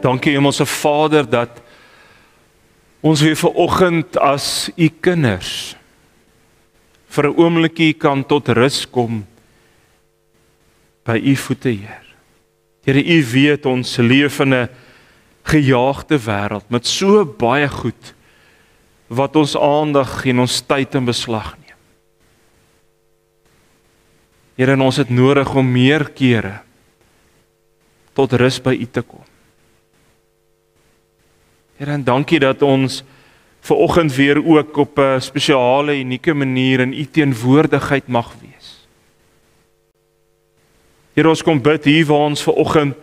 Dankie Hemelse Vader dat ons weer vanoggend as U kinders vir 'n oombliekie kan tot rus kom by U voete, Heer. Here, U weet ons leef in 'n gejaagde wêreld met so baie goed wat ons aandag en ons tyd in beslag neem. Here, en ons het nodig om meer kere tot rus by U te kom. Here, en dankie dat ons vanoggend weer ook op 'n spesiale, unieke manier in U teenwoordigheid mag wees. Here, ons kom bid hier waar ons vanoggend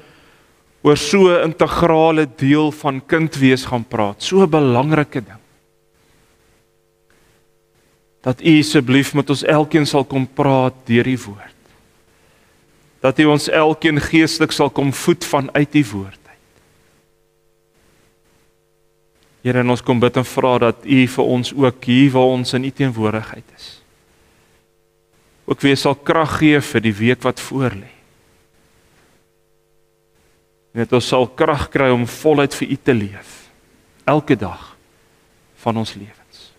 oor so 'n integrale deel van kind wees gaan praat, so 'n belangrike ding. Dat U asseblief met ons elkeen sal kom praat deur die woord. Dat U ons elkeen geestelik sal kom voed vanuit die woord. Here, en ons kom bid en vra dat U vir ons ook hier waar ons in U teenwoordigheid is, ook weer sal krag gee vir die week wat voorlê. En dat ons sal krag kry om voluit vir U te leef, elke dag van ons lewens.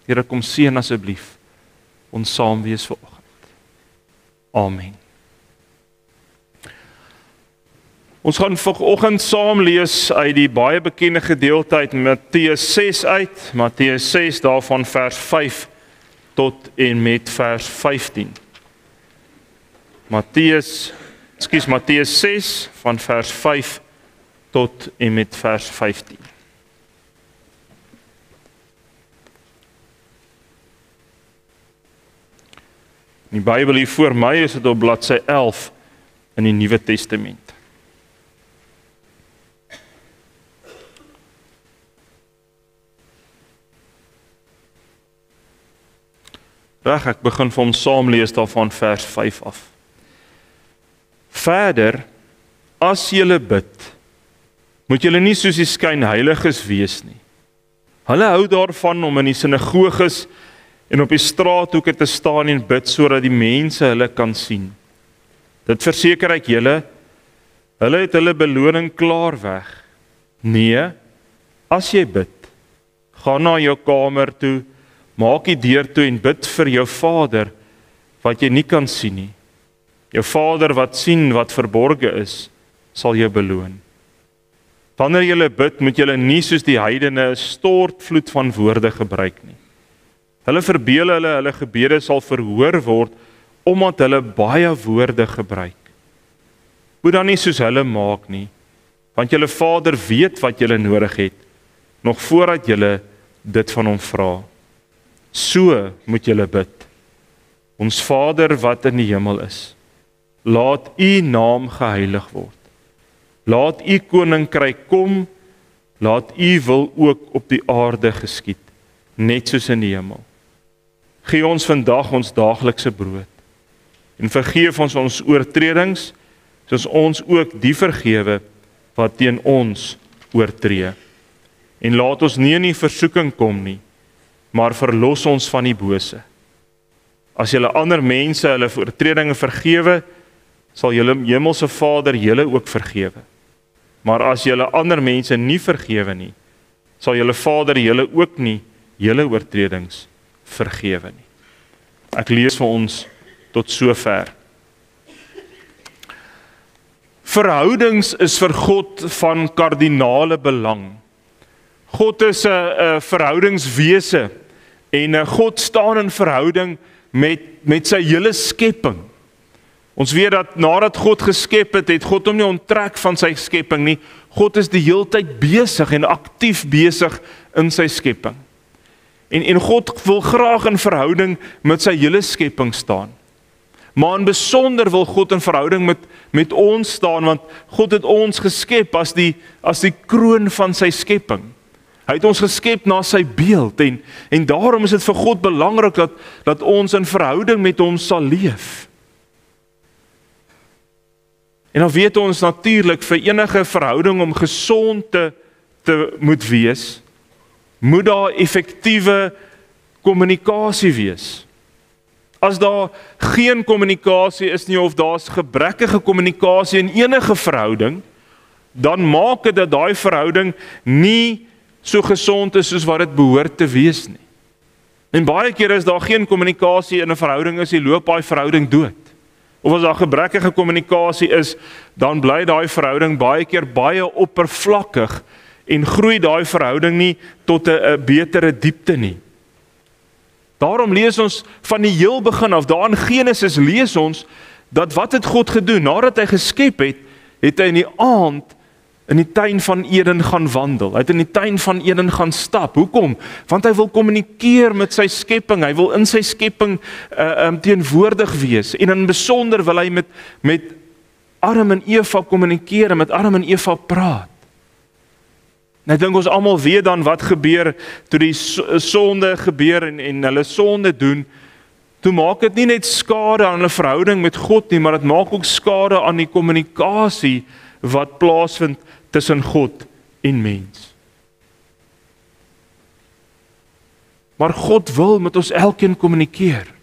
Here, kom seën asseblief ons saam wees vanoggend. Amen. Ons gaan vanoggend saam lees uit die baie bekende gedeelte uit Matteus 6 uit, Matteus 6 daarvan vers 5 tot en met vers 15. Matteus 6 van vers 5 tot en met vers 15. In die Bybel hier voor my is dit op bladsy 11 in die Nuwe Testament. Reg, ek begin vir ons saam lees daarvan vers 5 af. Verder, as julle bid, moet julle nie soos die skynheiliges wees nie. Hulle hou daarvan om in die sinagoges en op die straathoeke te staan en bid sodat die mense hulle kan sien. Dit verseker ek julle, hulle het hulle beloning klaar weg. Nee, as jy bid, gaan na jou kamer toe, maak die deur toe en bid vir jou Vader wat jy nie kan sien nie. Jou Vader wat sien wat verborge is, sal jou beloon. Wanneer jy bid, moet jy nie soos die heidene 'n stortvloed van woorde gebruik nie. Hulle verbeel hulle gebede sal verhoor word omdat hulle baie woorde gebruik. Moet dan nie soos hulle maak nie, want julle Vader weet wat julle nodig het, nog voordat julle dit van hom vra. So moet julle bid. Ons Vader wat in die hemel is, laat U naam geheilig word. Laat U koninkryk kom, laat U wil ook op die aarde geskied, net soos in die hemel. Gee ons vandag ons daaglikse brood en vergeef ons oortredings, soos ons ook die vergewe wat teen ons oortree. En laat ons nie in die versoeking kom nie, maar verlos ons van die bose. As julle ander mense hulle oortredinge vergewe, sal julle hemelse Vader julle ook vergewe. Maar as julle ander mense nie vergewe nie, sal julle Vader julle ook nie julle oortredings vergewe nie. Ek lees vir ons tot sover. Verhoudings is vir God van kardinale belang. God is 'n verhoudingswese en God staan in verhouding met sy hele skepping. Ons weet dat nadat God geskep het, het God hom nie onttrek van sy skepping nie. God is die heeltyd besig en aktief besig in sy skepping. En God wil graag in verhouding met sy hele skepping staan. Maar in besonder wil God in verhouding met ons staan, want God het ons geskep as die kroon van sy skepping. Hy het ons geskep na sy beeld en daarom is dit vir God belangrik dat ons in verhouding met hom sal leef. En dan weet ons natuurlik vir enige verhouding om gesond te moet wees, moet daar effektiewe kommunikasie wees. As daar geen kommunikasie is nie of daar's gebrekkige kommunikasie in enige verhouding, dan maak dit dat daai verhouding nie so gesond is soos wat dit behoort te wees nie. En baie keer is daar geen kommunikasie in 'n verhouding, is die loop daai verhouding dood. Of as daar gebrekkige kommunikasie is, dan bly daai verhouding baie keer baie oppervlakkig en groei daai verhouding nie tot 'n betere diepte nie. Daarom lees ons van die heel begin af, daar in Genesis lees ons, dat wat het God gedoen? Nadat hy geskep het, het hy in die aand in die tuin van Eden gaan wandel. Hy het in die tuin van Eden gaan stap. Hoekom? Want hy wil kommunikeer met sy skepping. Hy wil in sy skepping teenwoordig wees. En in besonder wil hy met Adam en Eva kommunikeer en met Adam en Eva praat. En ek dink ons almal weet dan wat gebeur toe die sonde gebeur en hulle sonde doen. Toe maak dit nie net skade aan hulle verhouding met God nie, maar dit maak ook skade aan die kommunikasie wat plaasvind tussen God en mens. Maar God wil met ons elkeen kommunikeer.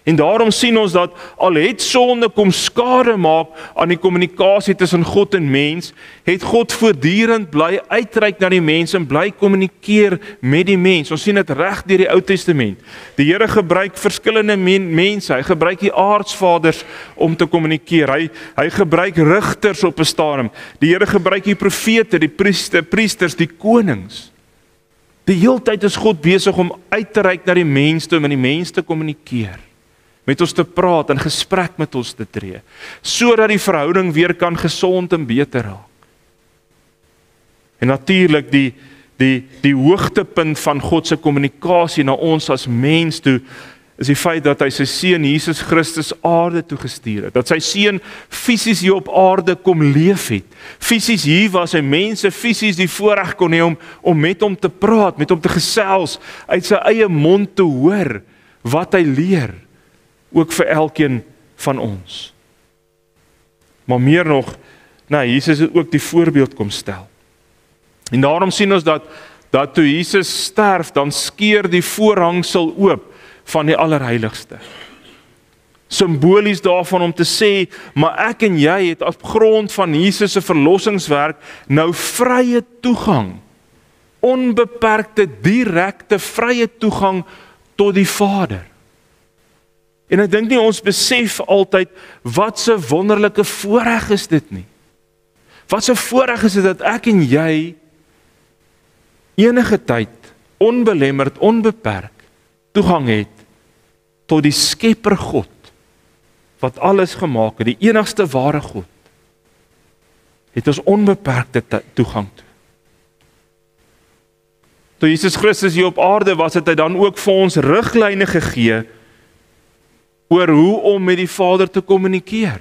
En daarom sien ons dat al het sonde kom skade maak aan die kommunikasie tussen God en mens, het God voortdurend bly uitreik na die mens en bly kommunikeer met die mens. Ons sien dit reg deur die Ou Testament. Die Here gebruik verskillende mense, hy gebruik die aartsvaders om te kommunikeer. Hy gebruik rigters op 'n stadium. Die Here gebruik die profete, die priesters, die konings. Die heeltyd is God besig om uit te reik na die mens toe, om met die mens te kommunikeer, met ons te praat en gesprek met ons te tree, sodat die verhouding weer kan gesond en beter raak. En natuurlik die hoogtepunt van God se kommunikasie na ons as mens toe, is die feit dat hy sy seun Jesus Christus aarde toe gestuur het, dat sy seun fisies hier op aarde kom leef het, fisies hier waar sy mense fisies die voorreg kon hê om met hom te praat, met hom te gesels, uit sy eie mond te hoor wat hy leer, ook vir elkeen van ons. Maar meer nog, Jesus het ook die voorbeeld kom stel. En daarom sien ons dat toe Jesus sterf, dan skeur die voorhangsel oop van die allerheiligste. Simbolies daarvan om te sê, maar ek en jy het op grond van Jesus se verlossingswerk nou vrye toegang, onbeperkte, direkte, vrye toegang tot die Vader. En ek dink nie ons besef altyd wat 'n wonderlike voorreg is dit nie. Wat 'n voorreg is dit dat ek en jy enige tyd onbelemmerd, onbeperk toegang het tot die Skepper God wat alles gemaak het, die enigste ware God. Het ons onbeperkte toegang toe. Toe Jesus Christus hier op aarde was, het hy dan ook vir ons riglyne gegee oor hoe om met die Vader te kommunikeer.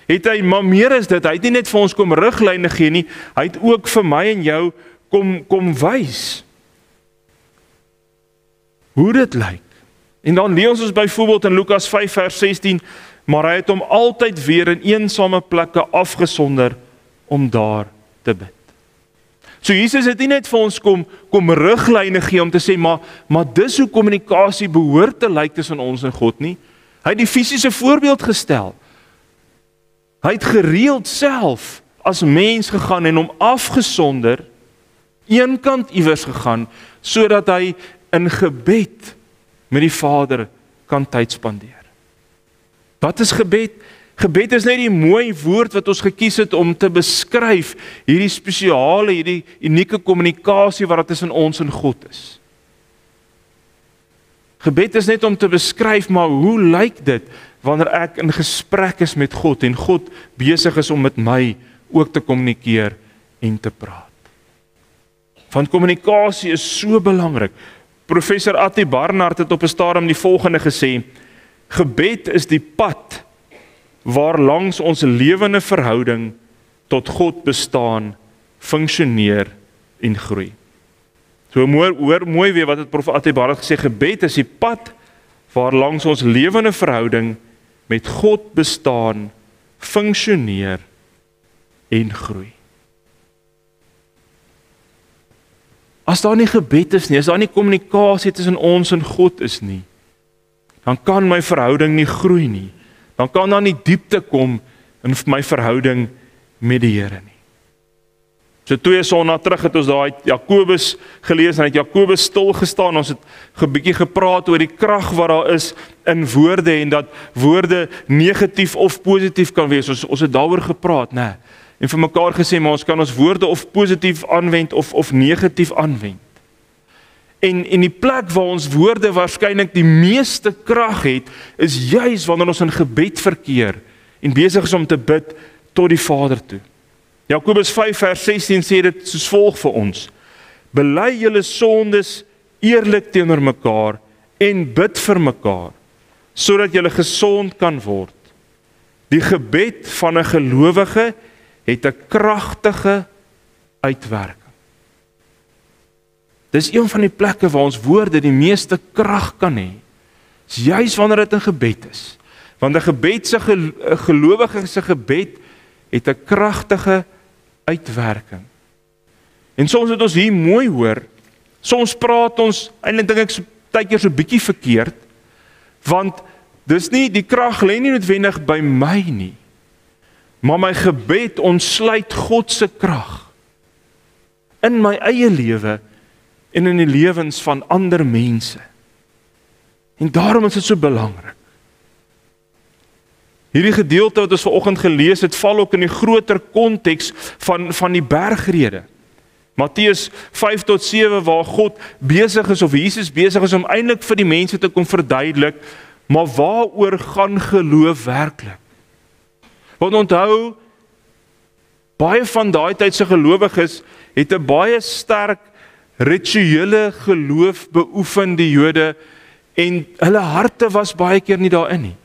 Het hy, maar meer is dit, hy het nie net vir ons kom riglyne gee nie, hy het ook vir my en jou kom wys hoe dit lyk. En dan lees ons byvoorbeeld in Lukas 5 vers 16, maar hy het hom altyd weer in eensame plekke afgesonder om daar te bid. So Jesus het nie net vir ons kom riglyne gee om te sê, maar dis hoe kommunikasie behoort te lyk tussen ons en God nie. Hy het die fisiese voorbeeld gestel. Hy het gereeld self as mens gegaan en hom afgesonder, eenkant iewers gegaan, sodat hy in gebed met die Vader kan tyd spandeer. Wat is gebed? Gebed is net die mooi woord wat ons gekies het om te beskryf hierdie spesiale, hierdie unieke kommunikasie wat tussen ons en God is. Gebed is net om te beskryf, maar hoe lyk dit wanneer ek in gesprek is met God en God besig is om met my ook te kommunikeer en te praat. Want kommunikasie is so belangrik. Professor Atti Barnard het op 'n stadium die volgende gesê: gebed is die pad waar langs ons lewende verhouding tot God bestaan, funksioneer en groei. So hoor mooi weer wat het Prof Atti Barnard gesê, gebed is die pad waar langs ons lewende verhouding met God bestaan, funksioneer en groei. As daar nie gebed is nie, as daar nie kommunikasie tussen ons en God is nie, dan kan my verhouding nie groei nie. Dan kan daar nie diepte kom in my verhouding met die Here nie. So 2 sonnae terug het ons daai Jakobus gelees en het Jakobus stil gestaan. Ons het 'n bietjie gepraat oor die krag wat daar is in woorde en dat woorde negatief of positief kan wees. Ons het daaroor gepraat, né? En vir mekaar gesê, maar ons kan ons woorde of positief aanwend of negatief aanwend. En die plek waar ons woorde waarskynlik die meeste krag het, is juis wanneer ons in gebed verkeer en besig is om te bid tot die Vader toe. Jakobus 5 vers 16 sê dit soos volg vir ons: Bely julle sondes eerlik teenoor mekaar en bid vir mekaar, sodat julle gesond kan word. Die gebed van 'n gelowige het 'n kragtige uitwerking. Dis een van die plekke waar ons woorde die meeste krag kan hê. Dis juis wanneer dit in gebed is. Want 'n gebed 'n gelowige se gebed het 'n kragtige uitwerking. En soms het ons hier mooi hoor, soms praat ons, eintlik dink ek partykeer so bietjie verkeerd, want dis nie, die krag lê nie noodwendig by my nie, maar my gebed ontsluit God se krag in my eie lewe en in die lewens van ander mense. En daarom is dit so belangrik. Hierdie gedeelte wat ons vanoggend gelees het, val ook in die groter konteks van die bergrede. Matteus 5 tot 7 waar God besig is, of Jesus besig is om eintlik vir die mense te kom verduidelik, maar waaroor gaan geloof werklik? Want onthou, baie van daai tyd se gelowiges het 'n baie sterk rituele geloof beoefen, die Jode, en hulle harte was baie keer nie daarin nie.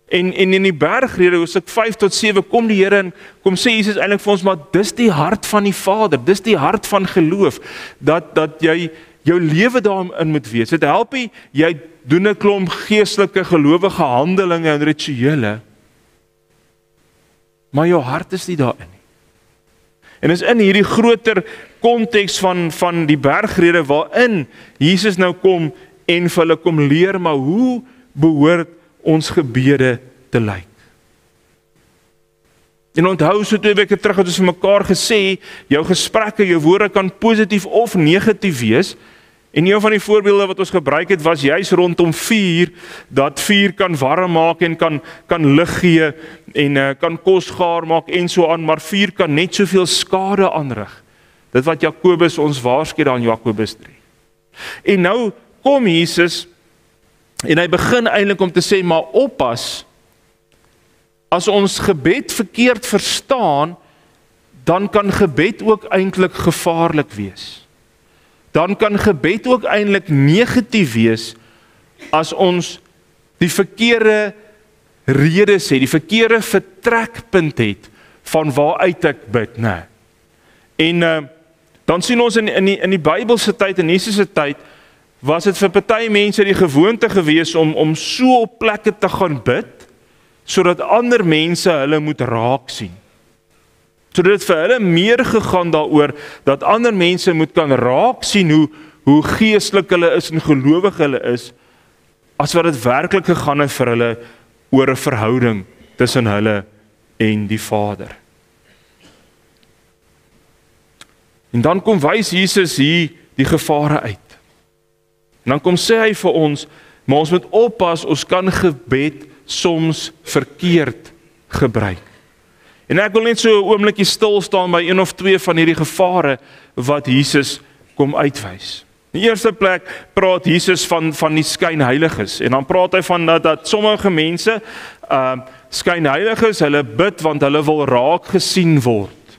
En in die bergrede, Hoofstuk 5 tot 7, kom die Here en kom sê Jesus eintlik vir ons, maar dis die hart van die Vader, dis die hart van geloof, dat jy jou lewe daarin moet wees. Dit help nie, jy doen 'n klomp geestelike gelowige handelinge en rituele, maar jou hart is nie daarin nie. En is in hierdie groter konteks van die bergrede waarin Jesus nou kom en vir hulle kom leer, maar hoe behoort ons gebede te lyk? En onthou, so 2 weke terug het ons vir mekaar gesê, jou gesprekke, jou woorde kan positief of negatief wees. En een van die voorbeelde wat ons gebruik het, was juis rondom vuur, dat vuur kan warm maak en kan lig gee en kan kos gaar maak en so aan, maar vuur kan net soveel skade aanrig. Dit wat Jakobus ons waarsku daar in Jakobus 3. En nou kom Jesus en hy begin eintlik om te sê, maar oppas, as ons gebed verkeerd verstaan, dan kan gebed ook eintlik gevaarlik wees. Dan kan gebed ook eintlik negatief wees as ons die verkeerde redes het, die verkeerde vertrekpunt het van waaruit ek bid, né? En dan sien ons in die Bybelse tyd, in Jesus se tyd, was dit vir party mense die gewoonte gewees om so op plekke te gaan bid, sodat ander mense hulle moet raak sien. So dit het vir hulle meer gegaan daaroor, dat ander mense moet kan raak sien hoe geestelik hulle is en gelowig hulle is, as wat dit werklik gegaan het vir hulle oor 'n verhouding tussen hulle en die Vader. En dan kom wys Jesus hier die gevare uit. En dan kom sê hy vir ons, maar ons moet oppas, ons kan gebed soms verkeerd gebruik. En ek wil net so 'n oombliekie stil staan by 1 of 2 van hierdie gevare wat Jesus kom uitwys. In die eerste plek praat Jesus van die skynheiliges, en dan praat hy van dat sommige mense skynheiliges, hulle bid want hulle wil raak gesien word.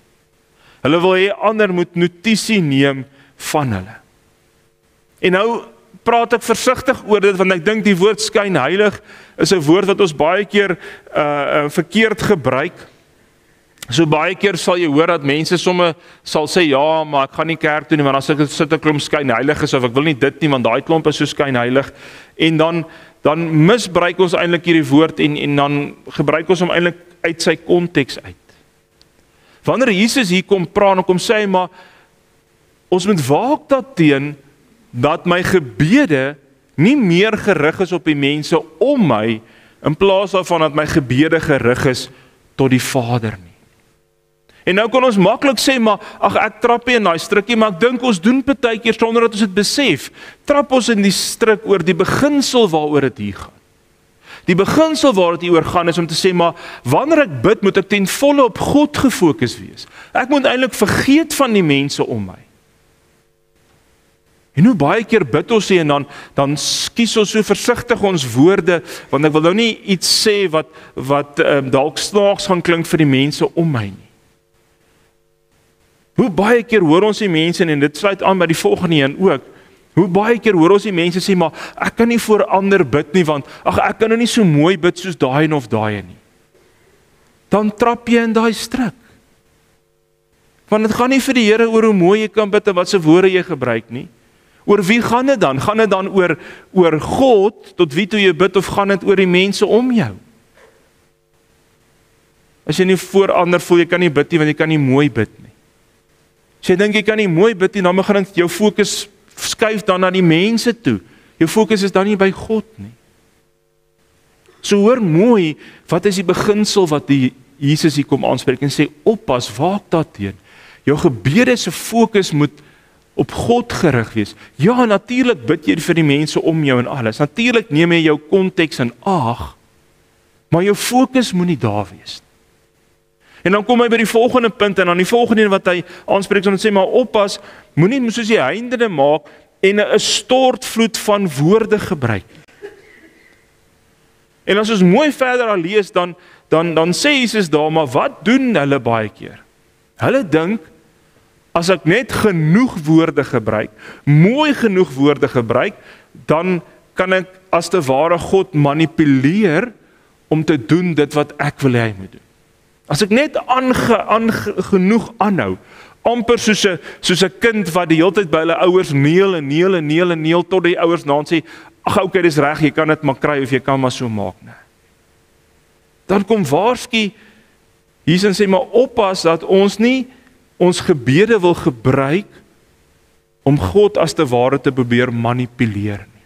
Hulle wil hê ander moet notisie neem van hulle. En nou praat ek versigtig oor dit, want ek dink die woord skynheilig is 'n woord wat ons baie keer verkeerd gebruik. So baie keer sal jy hoor dat mense somme sal sê, ja, maar ek gaan nie kerk toe nie, want as ek sit 'n klomp skynheilig is, of ek wil nie dit nie, want daai klomp is so skynheilig. En dan misbruik ons eintlik hierdie woord en dan gebruik ons hom eintlik uit sy konteks uit. Wanneer Jesus hier kom praat en kom sê, maar ons moet waak daarteen dat my gebede nie meer gerig is op die mense om my, in plaas daarvan dat my gebede gerig is tot die Vader nie. En nou kan ons maklik sê, maar ag ek trap nie in daai strikkie, maar ek dink ons doen partykeer sonder dat ons dit besef. Trap ons in die strik oor die beginsel waaroor dit hier gaan. Die beginsel waar dit hier oor gaan is om te sê, maar wanneer ek bid, moet ek ten volle op God gefokus wees. Ek moet eintlik vergeet van die mense om my. En hoe baie keer bid ons hier en dan kies ons so versigtig ons woorde, want ek wil nou nie iets sê wat dalk snaaks gaan klink vir die mense om my nie. Hoe baie keer hoor ons die mense, en dit sluit aan by die volgende een ook, hoe baie keer hoor ons die mense sê, maar ek kan nie vir ander bid nie, want ag ek kan nou nie so mooi bid soos daai en of daai nie. Dan trap jy in daai strik. Want dit gaan nie vir die Here oor hoe mooi jy kan bid en wat se woorde jy gebruik nie. Oor wie gaan dit dan? Gaan dit dan oor God, tot wie toe jy bid, of gaan dit oor die mense om jou? As jy nie voor ander voel, jy kan nie bid nie, want jy kan nie mooi bid nie. As jy dink jy kan nie mooi bid nie, dan begin jou fokus skuif dan na die mense toe. Jou fokus is dan nie by God nie. So hoor mooi, wat is die beginsel wat die Jesus hier kom aanspreek en sê, oppas, waak daarteen. Jou gebede se fokus moet op God gerig wees. Ja, natuurlik bid jy vir die mense om jou en alles. Natuurlik neem jy jou konteks in ag, maar jou fokus moet nie daar wees. En dan kom hy by die volgende punt, en dan die volgende een wat hy aanspreek, en sê, maar oppas, moenie soos die heidene maak, en 'n stortvloed van woorde gebruik. En as ons mooi verder al lees, dan sê Jesus daar, maar wat doen hulle baie keer? Hulle dink, as ek net genoeg woorde gebruik, mooi genoeg woorde gebruik, dan kan ek as te ware God manipuleer om te doen dit wat ek wil hê hy moet doen. As ek net genoeg aanhou, amper soos 'n kind wat die hele tyd by hulle ouers neel tot die ouers na sê, ag okay, dis reg, jy kan dit maar kry of jy kan maar so maak, nee. Dan kom waarsku Jesus sê, maar oppas dat ons nie ons gebede wil gebruik om God as te ware te probeer manipuleer nie.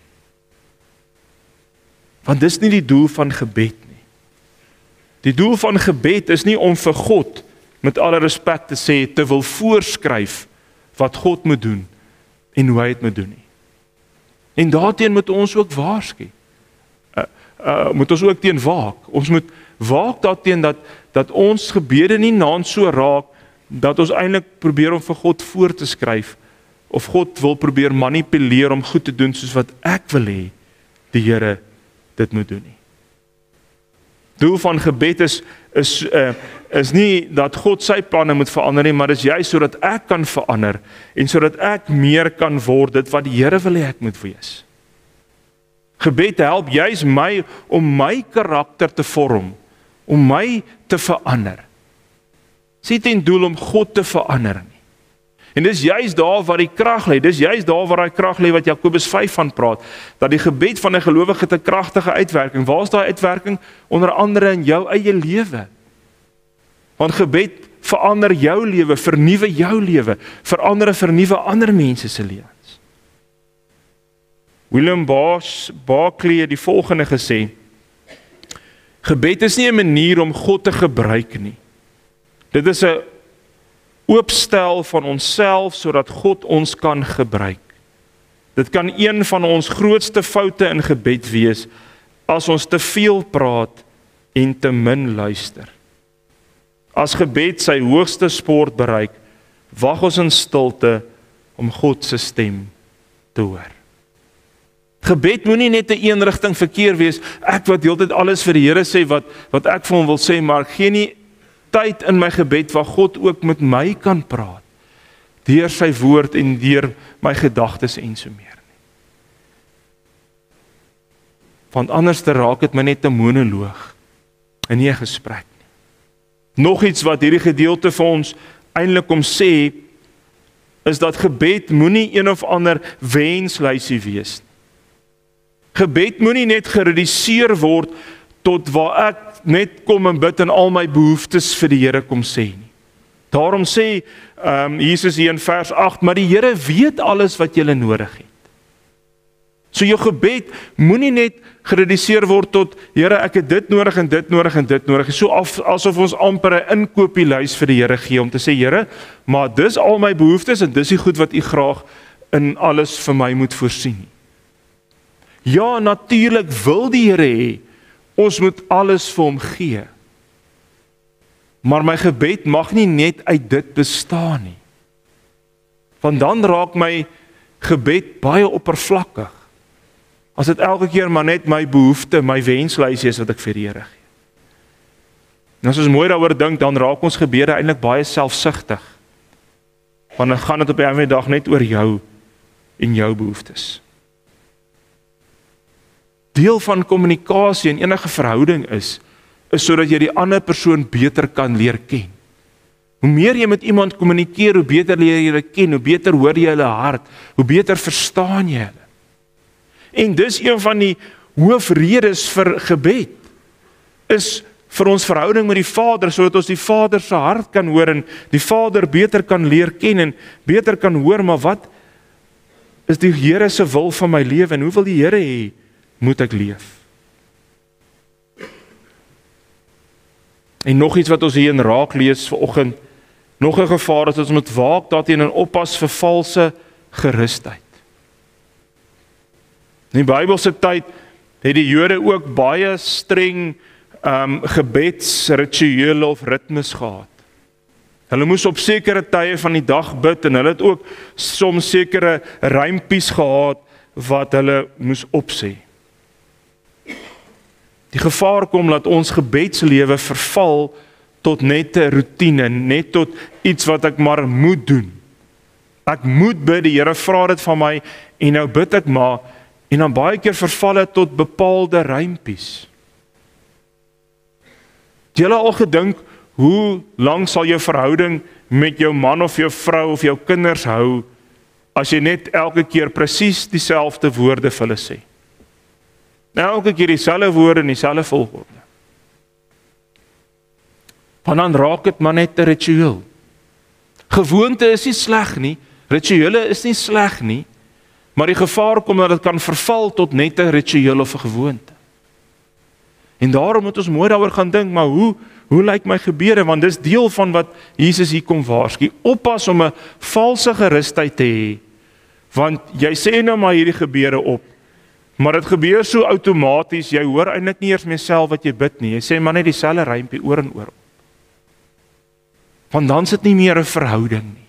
Want dis nie die doel van gebed nie. Die doel van gebed is nie om vir God, met alle respek te sê, te wil voorskryf wat God moet doen en hoe hy dit moet doen nie. En daarteen moet ons ook waarsku. Moet ons ook teen waak. Ons moet waak daarteen dat ons gebede nie naand so raak dat ons eintlik probeer om vir God voor te skryf of God wil probeer manipuleer om goed te doen soos wat ek wil hê die Here dit moet doen nie. Doel van gebed is nie dat God sy planne moet verander nie, maar is juist sodat ek kan verander en sodat ek meer kan word dit wat die Here wil hê ek moet wees. Gebed help juist my om my karakter te vorm, om my te verander. Dis nie ten doel om God te verander nie. En dis juist daar waar die krag lê, dis juist daar waar daai krag lê wat Jakobus 5 van praat, dat die gebed van 'n gelowige 'n kragtige uitwerking. Waar is daai uitwerking? Onder andere in jou eie lewe. Want gebed verander jou lewe, vernuwe jou lewe, vernuwe ander mense se lewens. William Barclay het die volgende gesê: gebed is nie 'n manier om God te gebruik nie. Dit is 'n oopstel van onsself sodat God ons kan gebruik. Dit kan een van ons grootste foute in gebed wees as ons te veel praat en te min luister. As gebed sy hoogste sport bereik, wag ons in stilte om God se stem te hoor. Gebed moenie net 'n eenrigting verkeer wees, ek wat heeltyd alles vir die Here sê wat ek vir hom wil sê, maar ek gee nie tyd in my gebed waar God ook met my kan praat, deur sy woord en deur my gedagtes en so meer nie. Want anders te raak het my net 'n monoloog en nie 'n gesprek nie. Nog iets wat hierdie gedeelte vir ons eintlik kom sê, is dat gebed moenie een of ander wenslysie wees nie. Gebed moenie net gereduseer word tot waar ek net kom en bid en al my behoeftes vir die Here kom sê nie. Daarom sê Jesus hier in vers 8, maar die Here weet alles wat julle nodig het. So jou gebed moenie net gereduseer word tot, Here, ek het dit nodig en dit nodig en dit nodig. So asof ons amper 'n inkopieslys vir die Here gee om te sê, Here, maar dis al my behoeftes en dis die goed wat U graag in alles vir my moet voorsien. Ja, natuurlik wil die Here hê, ons moet alles vir hom gee. Maar my gebed mag nie net uit dit bestaan nie. Want dan raak my gebed baie oppervlakkig. As dit elke keer maar net my behoefte, my wenslysie is wat ek vir die Here gee. En as ons mooi daaroor dink, dan raak ons gebede eintlik baie selfsugtig. Want dan gaan dit op 'n ander dag net oor jou en jou behoeftes. Deel van kommunikasie in enige verhouding is sodat jy die ander persoon beter kan leer ken. Hoe meer jy met iemand kommunikeer, hoe beter leer jy hulle ken, hoe beter hoor jy hulle hart, hoe beter verstaan jy hulle. En dis een van die hoofredes vir gebed, is vir ons verhouding met die Vader, sodat ons die Vader se hart kan hoor en die Vader beter kan leer ken en beter kan hoor, maar wat is die Here se wil van my lewe en hoe wil die Here hê moet ek leef? En nog iets wat ons hier in raak lees vanoggend, nog 'n gevaar is dat ons moet waak daarteen en oppas vir valse gerusheid. In die Bybelse tyd het die Jode ook baie streng gebedsrituele of ritmes gehad. Hulle moes op sekere tye van die dag bid en hulle het ook soms sekere rympies gehad wat hulle moes opsê. Die gevaar kom dat ons gebedslewe verval tot net 'n roetine, net tot iets wat ek maar moet doen. Ek moet bid, die Here vra dit van my en nou bid ek maar, en dan baie keer verval dit tot bepaalde rympies. Het jy al gedink, hoe lank sal jou verhouding met jou man of jou vrou of jou kinders hou, as jy net elke keer presies dieselfde woorde vir hulle sê? Elke keer dieselfde woorde en dieselfde volgorde. Want dan raak dit maar net 'n ritueel. Gewoonte is nie sleg nie, rituele is nie sleg nie, maar die gevaar kom dat dit kan verval tot net 'n ritueel of 'n gewoonte. En daarom moet ons mooi daaroor gaan dink, maar hoe lyk my gebede? Want dis deel van wat Jesus hier kom waarsku. Oppas om 'n valse gerusheid te hê, want jy sê nou maar hierdie gebede op, maar dit gebeur so outomaties, jy hoor eintlik nie eers meer self wat jy bid nie. Jy sê maar net dieselfde rympie oor en oor op. Want dan sit nie meer 'n verhouding nie.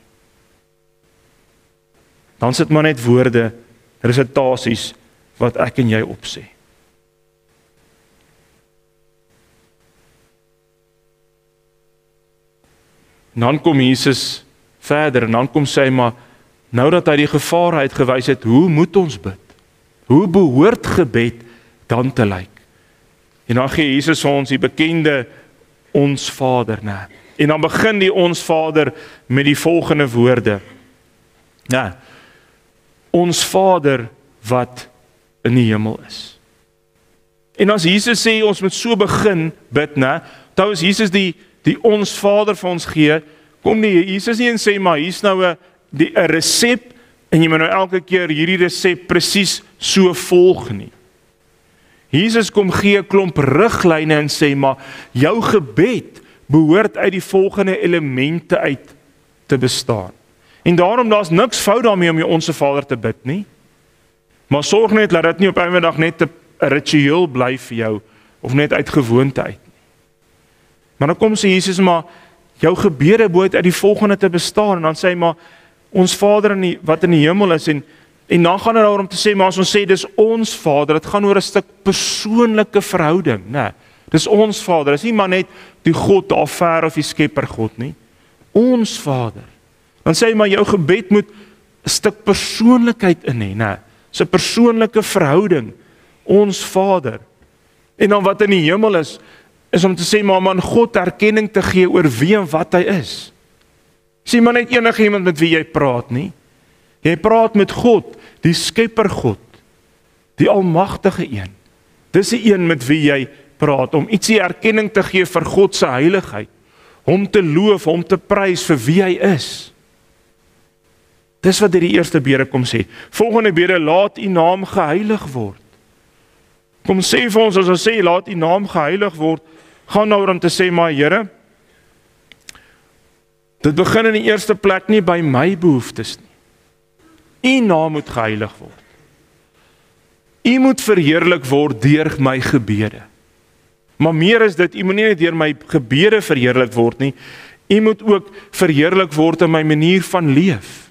Dan sit maar net woorde, resitasies wat ek en jy opsê. En dan kom Jesus verder en dan kom sy maar, nou dat hy die gevaar uitgewys het, hoe moet ons bid? Hoe behoort gebed dan te lyk? En dan gee Jesus vir ons die bekende ons Vader, né? En dan begin die ons Vader met die volgende woorde. Ja, ons Vader wat in die hemel is. En as Jesus sê ons moet so begin bid, né? Toe is Jesus die ons Vader vir ons gee, kom nie Jesus nie en sê maar hier's nou 'n resep en jy moet nou elke keer hierdie resep presies so volg nie. Jesus kom gee 'n klomp riglyne en sê maar jou gebed behoort uit die volgende elemente uit te bestaan. En daarom daar's niks fout daarmee om jou onsse Vader te bid nie. Maar sorg net dat dit nie op 'n middag net 'n ritueel bly vir jou of net uit gewoonte uit nie. Maar dan kom sê Jesus maar jou gebede behoort uit die volgende te bestaan en dan sê hy maar ons Vader wat in die hemel is en dan gaan dit daaroor om te sê maar as ons sê dis ons Vader, dit gaan oor 'n stuk persoonlike verhouding, né? Dis ons Vader, dis nie maar net die God daar ver of die skepper God nie. Ons Vader. Dan sê hy maar jou gebed moet 'n stuk persoonlikheid in hê, né? Dis 'n persoonlike verhouding. Ons Vader. En dan wat in die hemel is om te sê maar om aan God erkenning te gee oor wie en wat hy is. Sê maar net enige iemand met wie jy praat nie. Jy praat met God, die skepper God, die almagtige een. Dis die een met wie jy praat, om ietsie erkenning te gee vir God se heiligheid, hom te loof, hom te prys vir wie hy is. Dis wat die eerste bede kom sê. Volgende bede, laat u naam geheilig word. Kom sê vir ons, as ons sê, laat u naam geheilig word, gaan nou om te sê, maar Here, dit begin in die eerste plek nie by my behoeftes nie. U naam moet geheilig word. U moet verheerlik word deur my gebede. Maar meer is dit, u moet nie net deur my gebede verheerlik word nie, u moet ook verheerlik word in my manier van leef.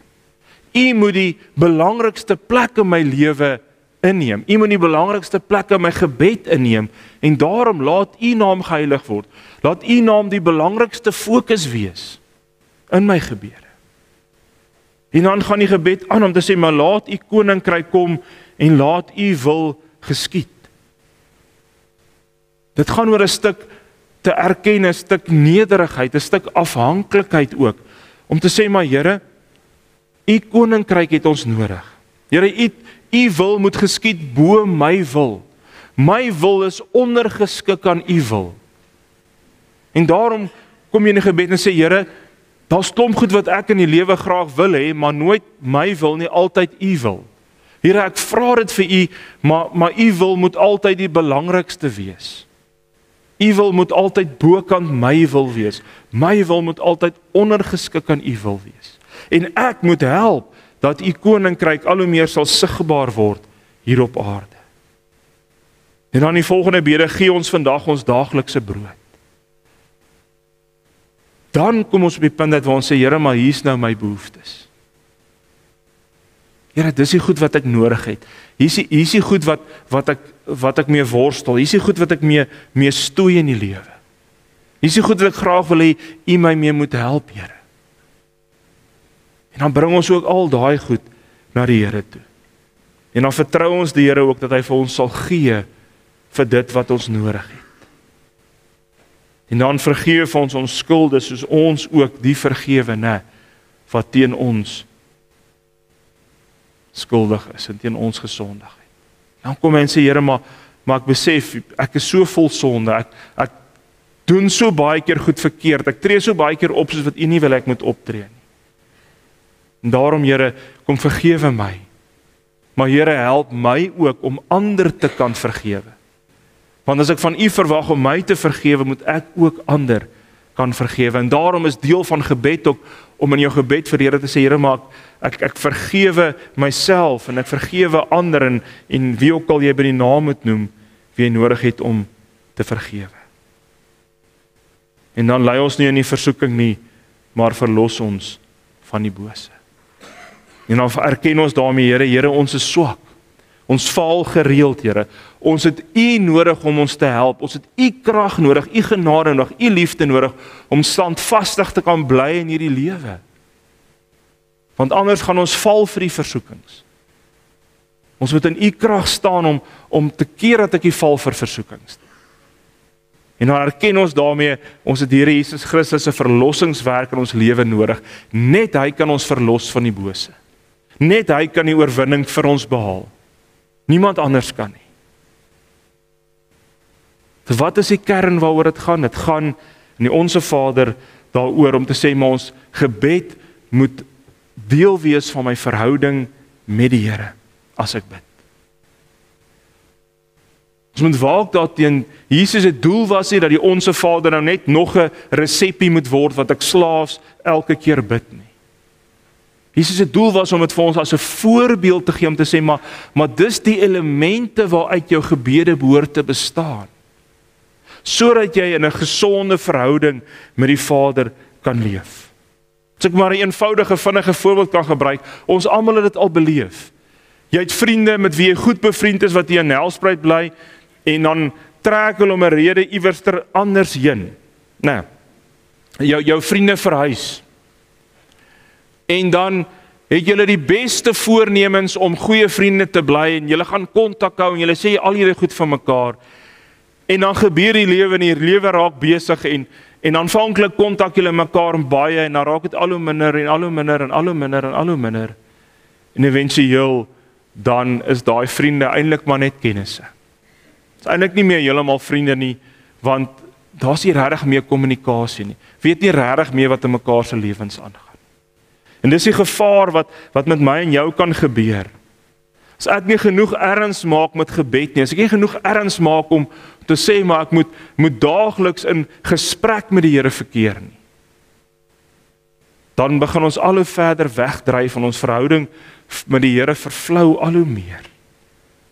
U moet die belangrikste plek in my lewe inneem. U moet die belangrikste plek in my gebed inneem, en daarom laat u naam geheilig word. Laat u naam die belangrikste fokus wees in my gebede. En dan gaan die gebed aan om te sê, maar laat u koninkryk kom en laat u wil geskied. Dit gaan oor 'n stuk te erken, 'n stuk nederigheid, 'n stuk afhanklikheid ook, om te sê, maar Here, u koninkryk het ons nodig. Here, u wil moet geskied bo my wil. My wil is ondergeskik aan u wil. En daarom kom jy in die gebed en sê, Here, daar's klomp goed wat ek in die lewe graag wil hê, maar nooit my wil nie, altyd u wil. Here, ek vra dit vir u, maar u wil moet altyd die belangrikste wees. U wil moet altyd bokant my wil wees. My wil moet altyd ondergeskik aan u wil wees. En ek moet help dat u koninkryk al hoe meer sal sigbaar word hier op aarde. En dan die volgende bede, gee ons vandag ons daaglikse brood. Dan kom ons op die punt dat ons sê, Here, maar hier is nou my behoeftes. Here, dis die goed wat ek nodig het. Hier is die goed wat ek mee worstel. Hier is die goed wat ek mee stoei in die lewe. Hier is die goed wat ek graag wil hê, u my mee moet help, Here. En dan bring ons ook al daai goed na die Here toe. En dan vertrou ons die Here ook dat hy vir ons sal gee vir dit wat ons nodig het. En dan vergeef ons skulde soos ons ook die vergewe, wat teen ons skuldig is en teen ons gesondig het. Dan kom hy en sê, Here, maar ek besef, ek is so vol sonde, ek doen so baie keer goed verkeerd, ek tree so baie keer op soos wat u nie wil ek moet optree nie. En daarom, Here, kom vergewe my. Maar Here, help my ook om ander te kan vergewe. Want as ek van u verwag om my te vergewe, moet ek ook ander kan vergewe. En daarom is deel van gebed ook, om in jou gebed vir die Here te sê, Here, maar ek vergewe myself, en ek vergewe ander, en wie ook al jy by die naam moet noem, wie jy nodig het om te vergewe. En dan lei ons nie in die versoeking nie, maar verlos ons van die bose. En dan erken ons daarmee, Here, ons is swak. Ons faal gereeld, Here. Ons het u nodig om ons te help. Ons het u krag nodig, u genade nodig, u liefde nodig, om standvastig te kan bly in hierdie lewe. Want anders gaan ons val vir die versoekings. Ons moet in u krag staan om te keer dat ek nie val vir versoekings. En dan erken ons daarmee, ons het Here Jesus Christus se verlossingswerk in ons lewe nodig. Net hy kan ons verlos van die bose. Net hy kan die oorwinning vir ons behaal. Niemand anders kan nie. So wat is die kern waaroor dit gaan? Dit gaan in die Onse Vader daaroor om te sê, maar ons gebed moet deel wees van my verhouding met die Here as ek bid. Ons moet waak daarteen, Jesus se doel was nie dat die Onse Vader nou net nog 'n resepie moet word wat ek slaafs elke keer bid nie. Jesus se doel was om dit vir ons as 'n voorbeeld te gee, om te sê, maar dis die elemente waaruit jou gebede behoort te bestaan. Sodat jy in 'n gesonde verhouding met die Vader kan leef. As ek maar 'n eenvoudige, vinnige voorbeeld kan gebruik, ons almal het dit al beleef. Jy het vriende met wie jy goed bevriend is, wat jy in Nelspruit bly, en dan trek hulle om 'n rede iewers anders heen. Nee, jou vriende verhuis. En dan het julle die beste voornemens om goeie vriende te bly, en julle gaan kontak hou, en julle sê al julle goed van mekaar, en dan gebeur die lewe, en die lewe raak besig, en aanvanklik kontak julle mekaar baie, en dan raak dit al hoe minder, en al hoe minder, en al hoe minder, en al hoe minder, en eventueel, dan is daai vriende eintlik maar net kennisse. Dit is eintlik nie meer heeltemal vriende nie, want daar's nie regtig meer kommunikasie nie. Weet nie regtig meer wat in mekaar se lewens aangaan. En dis die gevaar wat met my en jou kan gebeur. As ek nie genoeg erns maak met gebed nie, as ek nie genoeg erns maak om te sê, maar ek moet daagliks in gesprek met die Here verkeer nie, dan begin ons al hoe verder wegdryf van ons verhouding met die Here vervlou al hoe meer.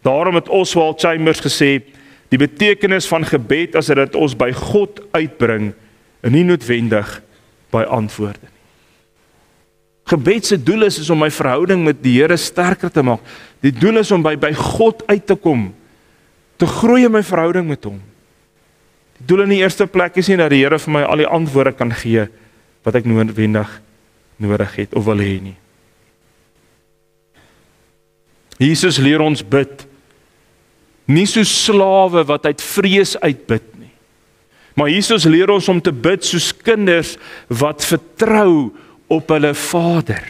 Daarom het Oswald Chambers gesê, die betekenis van gebed as dit ons by God uitbring, en nie noodwendig by antwoorde nie. Gebed se doel is om my verhouding met die Here sterker te maak. Die doel is om by God uit te kom, te groei in my verhouding met hom. Die doel in die eerste plek is nie dat die Here vir my al die antwoorde kan gee wat ek noodwendig nodig het of wil hê nie. Jesus leer ons bid, nie so slawe wat uit vrees uitbid nie. Maar Jesus leer ons om te bid soos kinders wat vertrou op hulle Vader.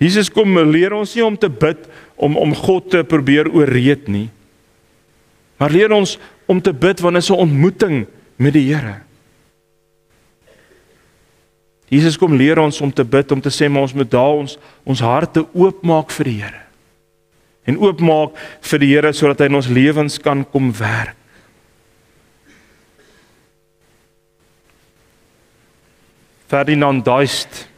Jesus kom leer ons nie om te bid om God te probeer oorreed nie, maar leer ons om te bid wanneer is 'n ontmoeting met die Here. Jesus kom leer ons om te bid, om te sê, maar ons moet daar ons harte oopmaak vir die Here. En oopmaak vir die Here sodat hy in ons lewens kan kom werk. Ferdinand Duist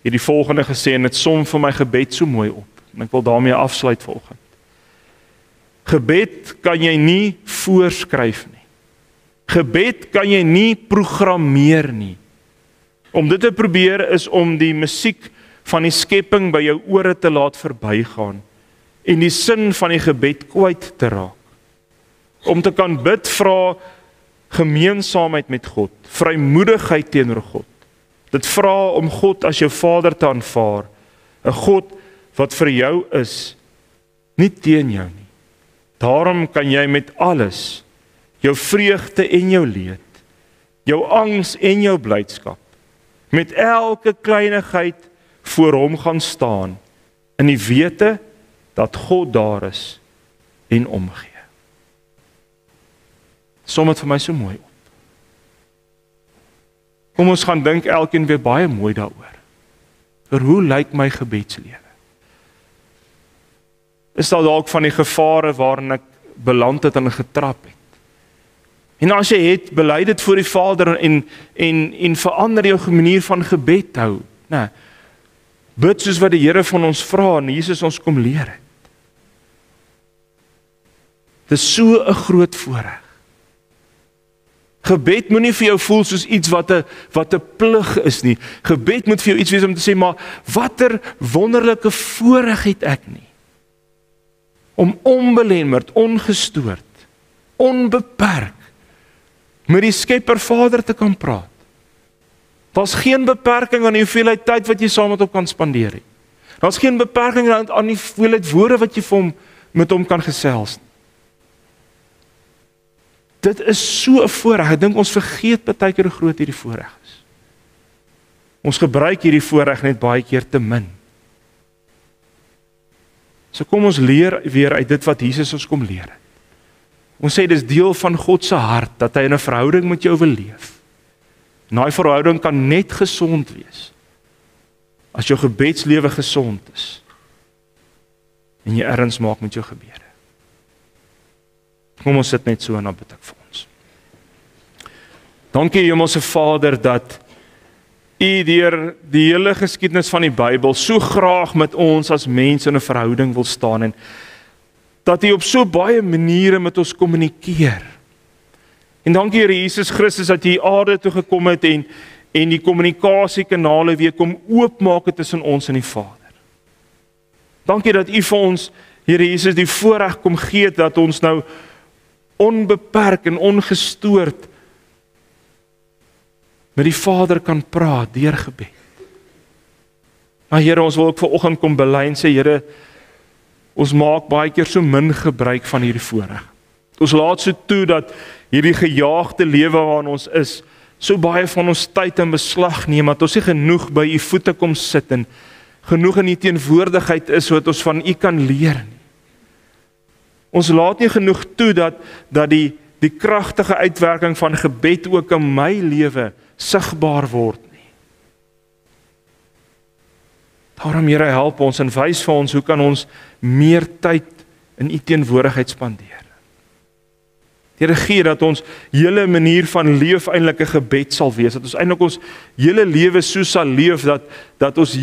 het die volgende gesê, en dit som vir my gebed so mooi op, en ek wil daarmee afsluit volgende. Gebed kan jy nie voorskryf nie. Gebed kan jy nie programmeer nie. Om dit te probeer is om die musiek van die skepping by jou ore te laat verbygaan en die sin van die gebed kwyt te raak. Om te kan bid vra gemeensaamheid met God, vrymoedigheid teenoor God. Dit vra om God as jou Vader te aanvaar, 'n God wat vir jou is, nie teen jou nie. Daarom kan jy met alles, jou vreugde en jou leed, jou angs en jou blydskap, met elke kleinigheid voor hom gaan staan, in die wete dat God daar is en omgee. Som dit vir my so mooi op. Kom ons gaan dink elkeen weer baie mooi daaroor. Oor hoe lyk my gebedslewe? Is daar dalk van die gevare waarin ek beland het en getrap het? En as jy het, bely dit voor die Vader en verander jou manier van gebed hou. Nee, bid soos wat die Here van ons vra en Jesus ons kom leer het. Dit is so 'n groot voorreg. Gebed moet nie vir jou voel soos iets wat 'n plig is nie. Gebed moet vir jou iets wees om te sê, maar watter wonderlike voorreg het ek nie? Om onbelemmerd, ongestoord, onbeperk met die Skepper Vader te kan praat. Daar's geen beperking aan die hoeveelheid tyd wat jy saam met hom kan spandeer nie. Daar's geen beperking aan die hoeveelheid woorde wat jy met hom kan gesels nie. Dit is so 'n voorreg. Ek dink ons vergeet baie keer hoe groot hierdie voorreg is. Ons gebruik hierdie voorreg net baie keer te min. So kom ons leer weer uit dit wat Jesus ons kom leer het. Ons sê dis deel van God se hart dat hy in 'n verhouding met jou wil leef. En daai verhouding kan net gesond wees as jou gebedslewe gesond is en jy erns maak met jou gebede. Kom ons sit net so en dan bid ek vir ons. Dankie Hemelse Vader dat U deur die hele geskiedenis van die Bybel so graag met ons as mense in 'n verhouding wil staan en dat U op so baie maniere met ons kommunikeer. En dankie Here Jesus Christus dat U aarde toe gekom het en die kommunikasiekanale weer kom oopmaak tussen ons en die Vader. Dankie dat U vir ons, Here Jesus, die voorreg kom gee dat ons nou onbeperk en ongestoord met die Vader kan praat deur gebed. Maar Here, ons wil ook vanoggend kom bely en sê, Here, ons maak baie keer so min gebruik van hierdie voorreg. Ons laat so toe dat hierdie gejaagde lewe waarin ons is, so baie van ons tyd in beslag neem, dat ons nie genoeg by U voete kom sit en genoeg in U teenwoordigheid is, sodat ons van U kan leer nie. Ons laat nie genoeg toe dat die kragtige uitwerking van gebed ook in my lewe sigbaar word nie. Daarom Here, help ons en wys vir ons hoe kan ons meer tyd in U teenwoordigheid spandeer. Here, gee dat ons hele manier van leef eintlik 'n gebed sal wees, dat ons eintlik ons hele lewe so sal leef dat ons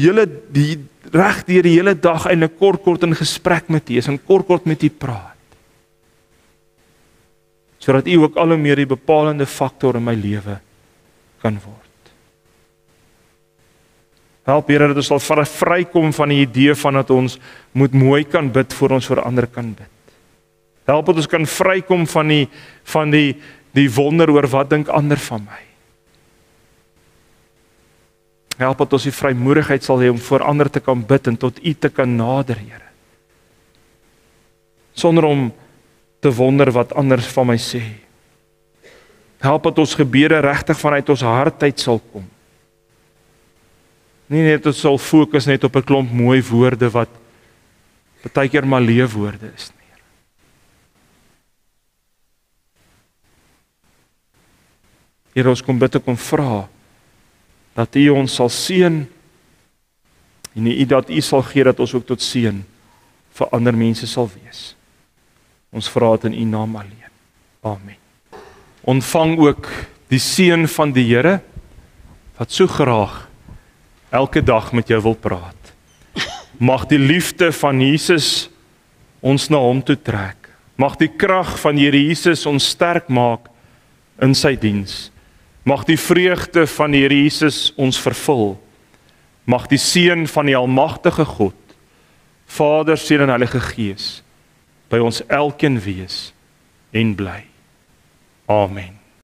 reg deur die hele dag eintlik kort in gesprek met U is en kort met U praat. Sodat U ook al hoe meer die bepalende faktor in my lewe kan word. Help Here dat ons sal vrykom van die idee van dat ons moet mooi kan bid voor ons vir ander kan bid. Help dat ons kan vrykom van die wonder oor wat dink ander van my. Help dat ons die vrymoedigheid sal hê om voor ander te kan bid en tot U te kan nader, Here. Sonder om te wonder wat anders van my sê. Help dat ons gebede regtig vanuit ons hart uit sal kom. Nie net ons sal fokus net op 'n klomp mooi woorde wat partykeer maar leefwoorde is nie. Here, ons kom bid en vra dat U ons sal seën en dat U sal gee dat ons ook tot seën vir ander mense sal wees. Ons vra dit in U naam alleen. Amen. Ontvang ook die seën van die Here wat so graag elke dag met jou wil praat. Mag die liefde van Jesus ons na hom toe trek. Mag die krag van die Here Jesus ons sterk maak in sy diens. Mag die vreugde van die Here Jesus ons vervul. Mag die seën van die almagtige God, Vader, Seun en Heilige Gees by ons elkeen wees en bly. Amen.